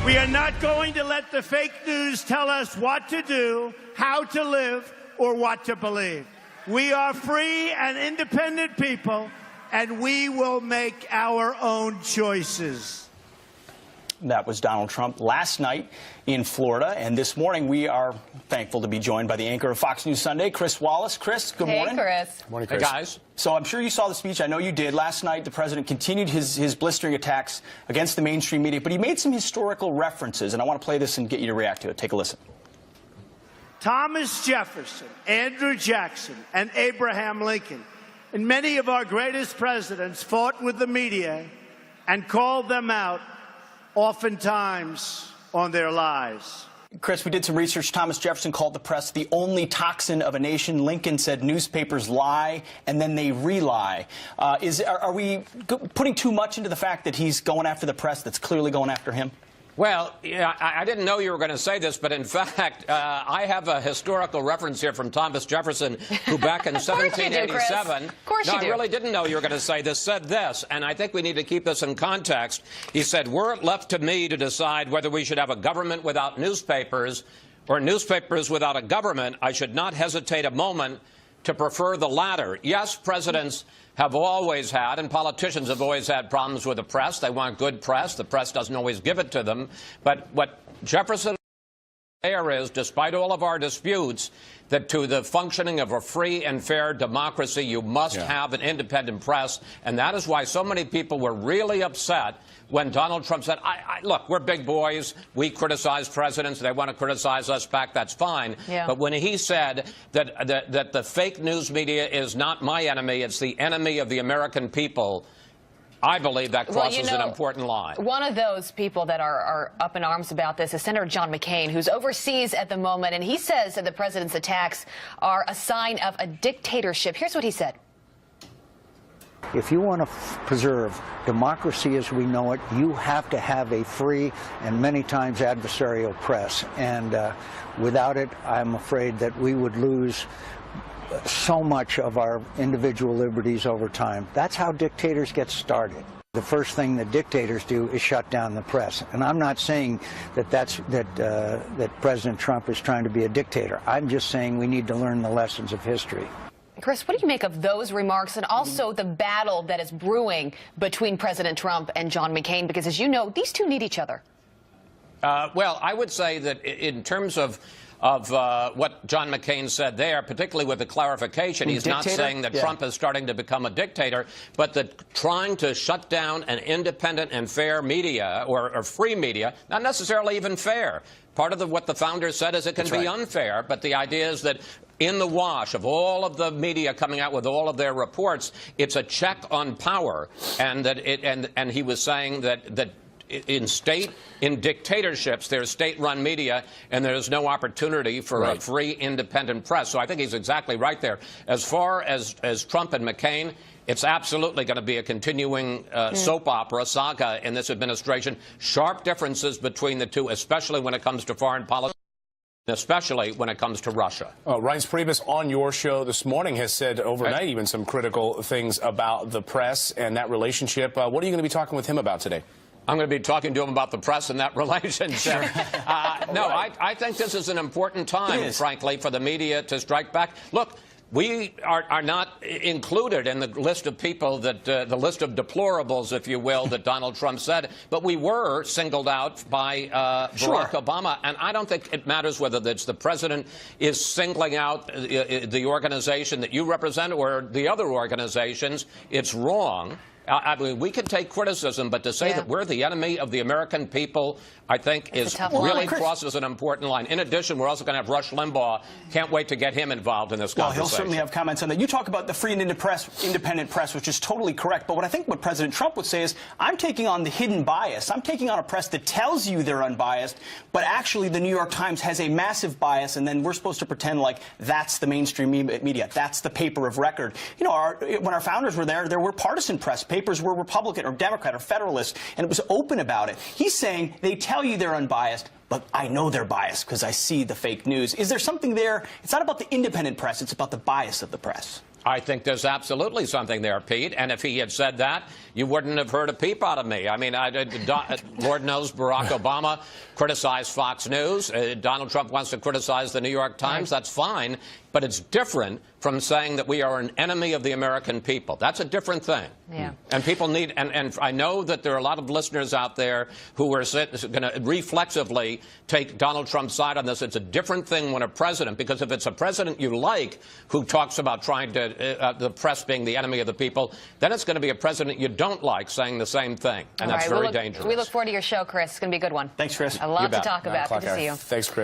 We are not going to let the fake news tell us what to do, how to live, or what to believe. We are free and independent people, and we will make our own choices. That was Donald Trump last night in Florida. And this morning, we are thankful to be joined by the anchor of Fox News Sunday, Chris Wallace. Chris, good morning. Hey, Chris. Good morning, Chris. Hey, guys. So I'm sure you saw the speech. I know you did. Last night, the president continued his blistering attacks against the mainstream media, but he made some historical references, and I want to play this and get you to react to it. Take a listen. Thomas Jefferson, Andrew Jackson, and Abraham Lincoln, and many of our greatest presidents fought with the media and called them out, oftentimes on their lies. Chris, we did some research. Thomas Jefferson called the press the only toxin of a nation. Lincoln said newspapers lie and then they re-lie. Are we putting too much into the fact that he's going after the press that's clearly going after him? Well, yeah, I didn't know you were going to say this, but in fact, I have a historical reference here from Thomas Jefferson, who back in 1787, I really didn't know you were going to say this, said this, and I think we need to keep this in context. He said, "Were it left to me to decide whether we should have a government without newspapers or newspapers without a government, I should not hesitate a moment to prefer the latter." Yes, presidents have always had, and politicians have always had, problems with the press. They want good press. The press doesn't always give it to them. But what Jefferson there is, despite all of our disputes, that to the functioning of a free and fair democracy, you must have an independent press. And that is why so many people were really upset when Donald Trump said, look, we're big boys. We criticize presidents. They want to criticize us back. That's fine. Yeah. But when he said that the fake news media is not my enemy, it's the enemy of the American people, I believe that crosses an important line. One of those people that are up in arms about this is Senator John McCain, who's overseas at the moment, and he says that the president's attacks are a sign of a dictatorship. Here's what he said. If you want to preserve democracy as we know it, you have to have a free and many times adversarial press. And without it, I'm afraid that we would lose so much of our individual liberties over time. That's how dictators get started. The first thing that dictators do is shut down the press. And I'm not saying that that President Trump is trying to be a dictator. I'm just saying we need to learn the lessons of history. Chris, what do you make of those remarks and also the battle that is brewing between President Trump and John McCain? Because, as you know, these two need each other. Well, I would say that in terms of what John McCain said there, particularly with the clarification, he's not saying that Trump is starting to become a dictator, but that trying to shut down an independent and fair media or free media, not necessarily even fair. Part of what the founders said is it can be unfair, but the idea is that in the wash of all of the media coming out with all of their reports, it's a check on power, and that and he was saying that in dictatorships, there's state-run media, and there's no opportunity for a free, independent press. So I think he's exactly right there. As far as Trump and McCain, it's absolutely going to be a continuing soap opera saga in this administration. Sharp differences between the two, especially when it comes to foreign policy, especially when it comes to Russia. Reince Priebus on your show this morning has said overnight even some critical things about the press and that relationship. What are you going to be talking with him about today? I'm going to be talking to him about the press and that relationship. I think this is an important time, frankly, for the media to strike back. Look, we are not included in the list of people that, the list of deplorables, if you will, that Donald Trump said, but we were singled out by Barack Obama, and I don't think it matters whether it's the president is singling out the organization that you represent or the other organizations. It's wrong. I mean, we can take criticism, but to say that we're the enemy of the American people, I think really crosses an important line. In addition, we're also going to have Rush Limbaugh. Can't wait to get him involved in this conversation. Well, he'll certainly have comments on that. You talk about the free and independent press, which is totally correct. But what President Trump would say is, I'm taking on the hidden bias. I'm taking on a press that tells you they're unbiased, but actually the New York Times has a massive bias, and then we're supposed to pretend like that's the mainstream media. That's the paper of record. You know, when our founders were there were partisan press. Papers were Republican or Democrat or Federalist, and it was open about it. He's saying they tell you they're unbiased, but I know they're biased because I see the fake news. Is there something there? It's not about the independent press. It's about the bias of the press. I think there's absolutely something there, Pete. And if he had said that, you wouldn't have heard a peep out of me. I mean, Lord knows Barack Obama criticized Fox News. Donald Trump wants to criticize the New York Times. That's fine. But it's different from saying that we are an enemy of the American people. That's a different thing. Yeah. And people need, and I know that there are a lot of listeners out there who are going to reflexively take Donald Trump's side on this. It's a different thing when a president, because if it's a president you like who talks about trying to, the press being the enemy of the people, then it's going to be a president you don't like saying the same thing. And that's very dangerous. We look forward to your show, Chris. It's going to be a good one. Thanks, Chris. A lot to talk about. Good to see you. Thanks, Chris.